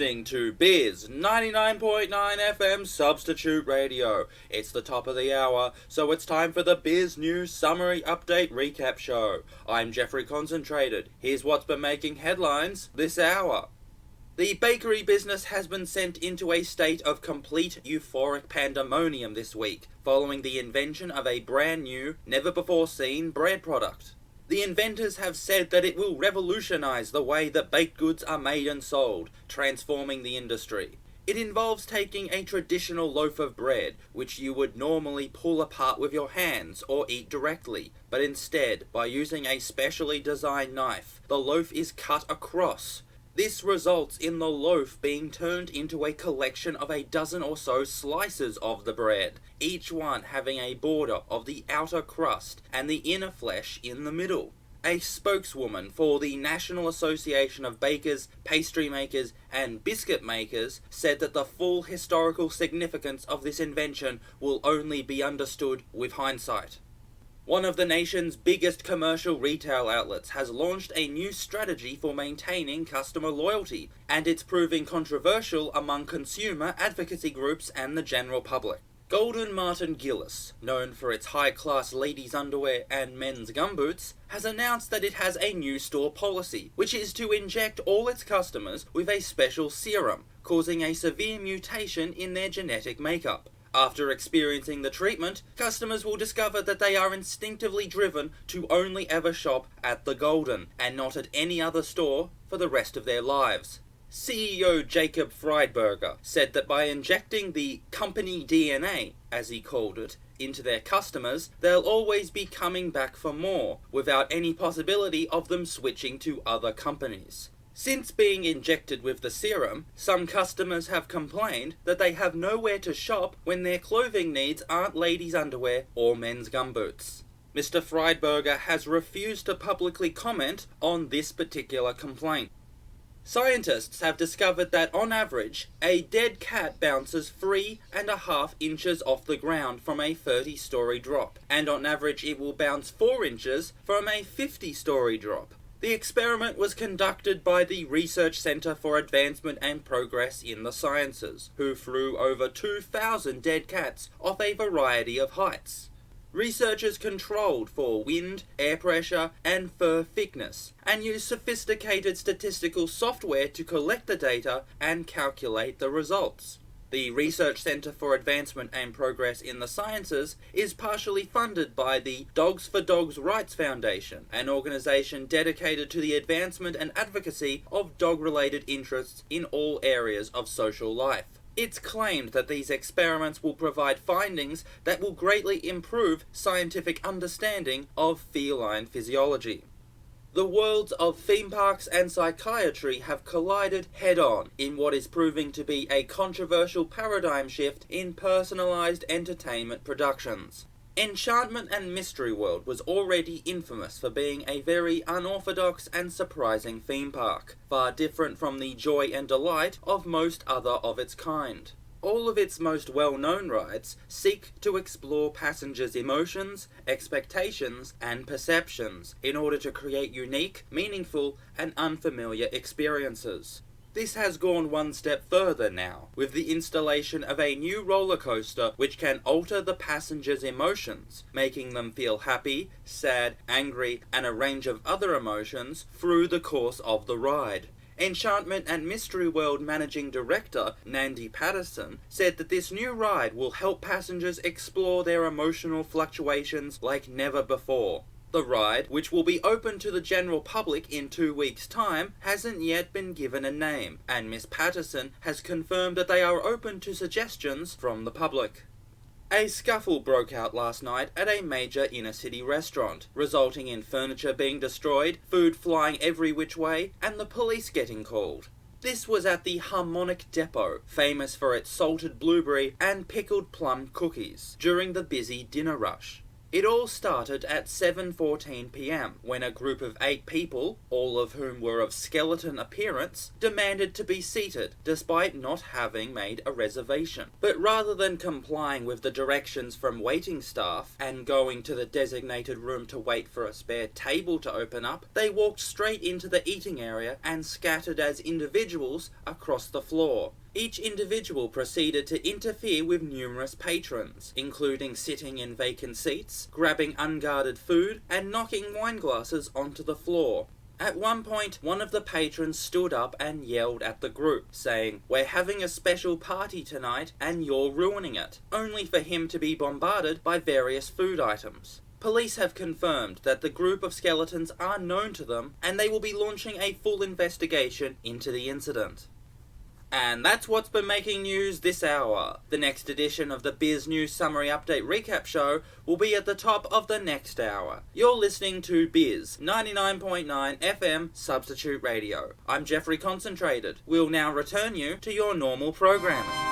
listening to Bizz 99.9 FM Substitute Radio. It's the top of the hour, so it's time for the Bizz News Summary Update Recap Show. I'm Geoffrey Concentrated. Here's what's been making headlines this hour. The bakery business has been sent into a state of complete euphoric pandemonium this week, following the invention of a brand new, never-before-seen bread product. The inventors have said that it will revolutionize the way that baked goods are made and sold, transforming the industry. It involves taking a traditional loaf of bread, which you would normally pull apart with your hands or eat directly, but instead, by using a specially designed knife, the loaf is cut across. This results in the loaf being turned into a collection of a dozen or so slices of the bread, each one having a border of the outer crust and the inner flesh in the middle. A spokeswoman for the National Association of Bakers, Pastry Makers and Biscuit Makers said that the full historical significance of this invention will only be understood with hindsight. One of the nation's biggest commercial retail outlets has launched a new strategy for maintaining customer loyalty, and it's proving controversial among consumer advocacy groups and the general public. Golden Martin Gillis, known for its high-class ladies' underwear and men's gumboots, has announced that it has a new store policy, which is to inject all its customers with a special serum, causing a severe mutation in their genetic makeup. After experiencing the treatment, customers will discover that they are instinctively driven to only ever shop at the Golden, and not at any other store for the rest of their lives. CEO Jacob Friedberger said that by injecting the company DNA, as he called it, into their customers, they'll always be coming back for more, without any possibility of them switching to other companies. Since being injected with the serum, some customers have complained that they have nowhere to shop when their clothing needs aren't ladies' underwear or men's gumboots. Mr. Friedberger has refused to publicly comment on this particular complaint. Scientists have discovered that on average, a dead cat bounces 3.5 inches off the ground from a 30-story drop, and on average it will bounce 4 inches from a 50-story drop. The experiment was conducted by the Research Center for Advancement and Progress in the Sciences, who flew over 2,000 dead cats off a variety of heights. Researchers controlled for wind, air pressure, and fur thickness, and used sophisticated statistical software to collect the data and calculate the results. The Research Center for Advancement and Progress in the Sciences is partially funded by the Dogs for Dogs Rights Foundation, an organization dedicated to the advancement and advocacy of dog-related interests in all areas of social life. It's claimed that these experiments will provide findings that will greatly improve scientific understanding of feline physiology. The worlds of theme parks and psychiatry have collided head-on in what is proving to be a controversial paradigm shift in personalized entertainment productions. Enchantment and Mystery World was already infamous for being a very unorthodox and surprising theme park, far different from the joy and delight of most other of its kind. All of its most well-known rides seek to explore passengers' emotions, expectations, and perceptions in order to create unique, meaningful, and unfamiliar experiences. This has gone one step further now, with the installation of a new roller coaster which can alter the passengers' emotions, making them feel happy, sad, angry, and a range of other emotions through the course of the ride. Enchantment and Mystery World Managing Director Nandi Patterson said that this new ride will help passengers explore their emotional fluctuations like never before. The ride, which will be open to the general public in 2 weeks' time, hasn't yet been given a name, and Miss Patterson has confirmed that they are open to suggestions from the public. A scuffle broke out last night at a major inner-city restaurant, resulting in furniture being destroyed, food flying every which way, and the police getting called. This was at the Harmonic Depot, famous for its salted blueberry and pickled plum cookies, during the busy dinner rush. It all started at 7:14 p.m, when a group of 8 people, all of whom were of skeleton appearance, demanded to be seated, despite not having made a reservation. But rather than complying with the directions from waiting staff and going to the designated room to wait for a spare table to open up, they walked straight into the eating area and scattered as individuals across the floor. Each individual proceeded to interfere with numerous patrons, including sitting in vacant seats, grabbing unguarded food, and knocking wine glasses onto the floor. At one point, one of the patrons stood up and yelled at the group, saying, "We're having a special party tonight and you're ruining it," only for him to be bombarded by various food items. Police have confirmed that the group of skeletons are known to them, and they will be launching a full investigation into the incident. And that's what's been making news this hour. The next edition of the Bizz News Summary Update Recap Show will be at the top of the next hour. You're listening to Bizz 99.9 FM Substitute Radio. I'm Geoffrey Concentrated. We'll now return you to your normal programming.